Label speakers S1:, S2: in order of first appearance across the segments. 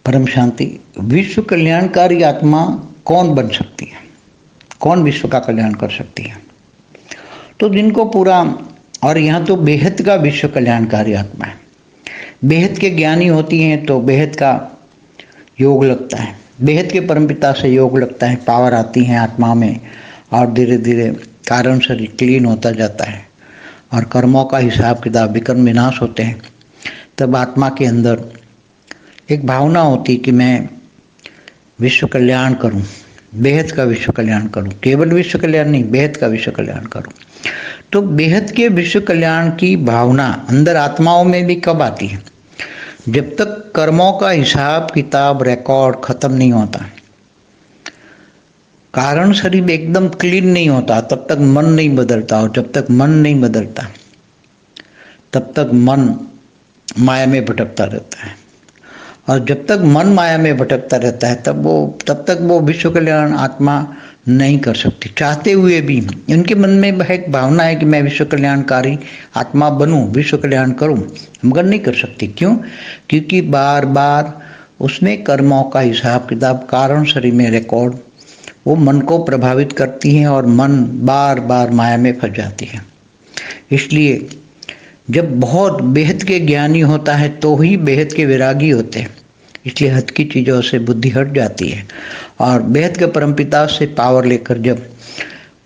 S1: परम शांति। विश्व कल्याणकारी आत्मा कौन बन सकती है? कौन विश्व का कल्याण कर सकती है? तो जिनको पूरा, और यहाँ तो बेहद का विश्व कल्याणकारी आत्मा है। बेहद के ज्ञानी होती हैं तो बेहद का योग लगता है, बेहद के परमपिता से योग लगता है, पावर आती है आत्मा में और धीरे धीरे कारण शरीर क्लीन होता जाता है और कर्मों का हिसाब किताब विकर्म विनाश होते हैं। तब आत्मा के अंदर एक भावना होती है कि मैं विश्व कल्याण करूं, बेहद का विश्व कल्याण करूं, केवल विश्व कल्याण नहीं, बेहद का विश्व कल्याण करूं। तो बेहद के विश्व कल्याण की भावना अंदर आत्माओं में भी कब आती है? जब तक कर्मों का हिसाब किताब रिकॉर्ड खत्म नहीं होता, कारण शरीर एकदम क्लीन नहीं होता, तब तक मन नहीं बदलता। और जब तक मन नहीं बदलता तब तक मन माया में भटकता रहता है। और जब तक मन माया में भटकता रहता है तब तक वो विश्व कल्याण आत्मा नहीं कर सकती। चाहते हुए भी उनके मन में एक भावना है कि मैं विश्व कल्याणकारी आत्मा बनूं, विश्व कल्याण करूं, मगर नहीं कर सकती। क्यों? क्योंकि बार बार उसमें कर्मों का हिसाब किताब कारण शरीर में रिकॉर्ड वो मन को प्रभावित करती हैं और मन बार बार माया में फंस जाती है। इसलिए जब बहुत बेहद के ज्ञानी होता है तो ही बेहद के वैरागी होते हैं। इसलिए हद की चीज़ों से बुद्धि हट जाती है और बेहद के परमपिता से पावर लेकर जब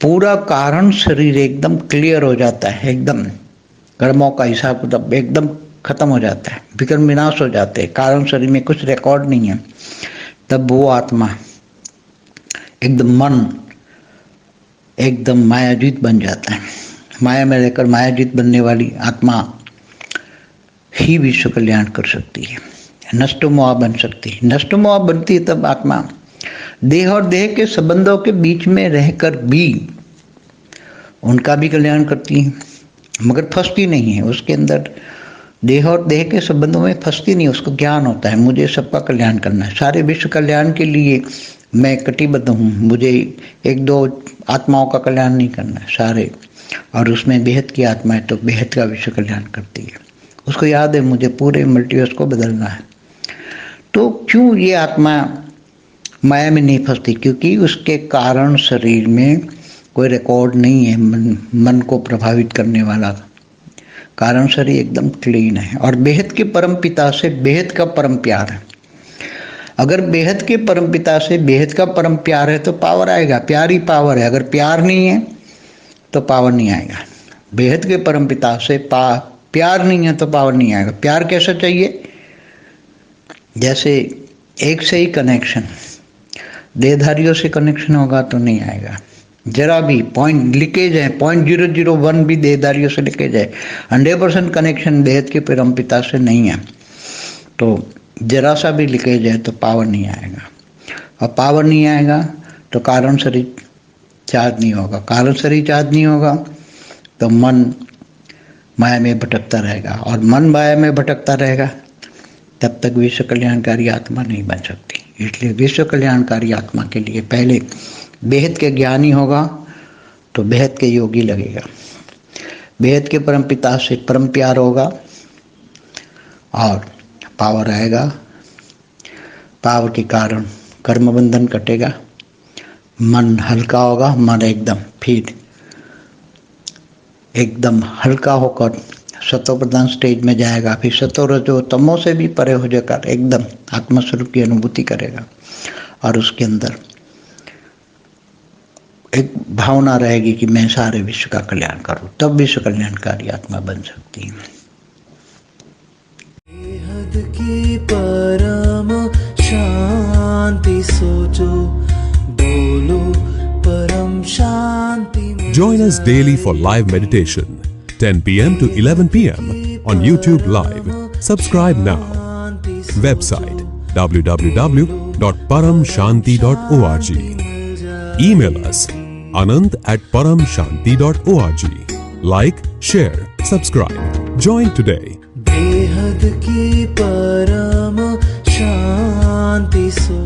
S1: पूरा कारण शरीर एकदम क्लियर हो जाता है, एकदम कर्मों का हिसाब किताब एकदम खत्म हो जाता है, विकर्म विनाश हो जाते हैं, कारण शरीर में कुछ रिकॉर्ड नहीं है, तब वो आत्मा एकदम मन एकदम मायाजीत बन जाता है। माया में रहकर मायाजीत बनने वाली आत्मा ही विश्व कल्याण कर सकती है, नष्टोमोह बन सकती है। नष्टोमोह बनती है तब आत्मा देह और देह के संबंधों के बीच में रहकर भी उनका भी कल्याण करती है, मगर फंसती नहीं है। उसके अंदर देह और देह के संबंधों में फंसती नहीं, उसको ज्ञान होता है मुझे सबका कल्याण करना है, सारे विश्व कल्याण के लिए मैं कटिबद्ध हूँ, मुझे एक दो आत्माओं का कल्याण नहीं करना है, सारे। और उसमें बेहद की आत्मा है तो बेहद का विश्व कल्याण करती है। उसको याद है मुझे पूरे मल्टीवर्स को बदलना है। तो क्यों ये आत्मा माया में नहीं फंसती? क्योंकि उसके कारण शरीर में कोई रिकॉर्ड नहीं है मन को प्रभावित करने वाला। कारण शरीर एकदम क्लीन है और बेहद के परम पिता से बेहद का परम प्यार है। अगर बेहद के परम पिता से बेहद का परम प्यार है तो पावर आएगा, प्यार ही पावर है। अगर प्यार नहीं है तो पावर नहीं आएगा। बेहद के परम पिता से प्यार नहीं है तो पावर नहीं आएगा। प्यार कैसा चाहिए? जैसे एक से ही कनेक्शन, देहधारियों से कनेक्शन होगा तो नहीं आएगा। जरा भी पॉइंट लीकेज है, 0.001 भी देहधारियों से लीकेज है, 100% कनेक्शन बेहद के परम पिता से नहीं है, तो जरा सा भी लीकेज है तो पावर नहीं आएगा। और पावर नहीं आएगा तो कारण शरीर चार्ज नहीं होगा। कारण शरीर चार्ज नहीं होगा तो मन माया में भटकता रहेगा और मन माया में भटकता रहेगा तब तक विश्व कल्याणकारी आत्मा नहीं बन सकती। इसलिए विश्व कल्याणकारी आत्मा के लिए पहले बेहद के ज्ञानी होगा तो बेहद के योगी लगेगा, बेहद के परम पिता से परम प्यार होगा और पावर आएगा। पावर के कारण कर्म बंधन कटेगा, मन हल्का होगा, मन एकदम हल्का होकर सतो प्रधान स्टेज में जाएगा। फिर सतो रजो तमो से भी परे हो जाकर एकदम आत्मस्वरूप की अनुभूति करेगा और उसके अंदर एक भावना रहेगी कि मैं सारे विश्व का कल्याण करूं, तब विश्व कल्याणकारी आत्मा बन सकती है।
S2: बेहद की परम शांति सोचो, बोलो परम शांति।
S3: Join us daily for live meditation, 10 p.m. to 11 p.m. on YouTube Live. Subscribe now. Website www.paramshanti.org. Email us anant@paramshanti.org. Like, share, subscribe. Join today.
S2: बेहद की परम शांति सो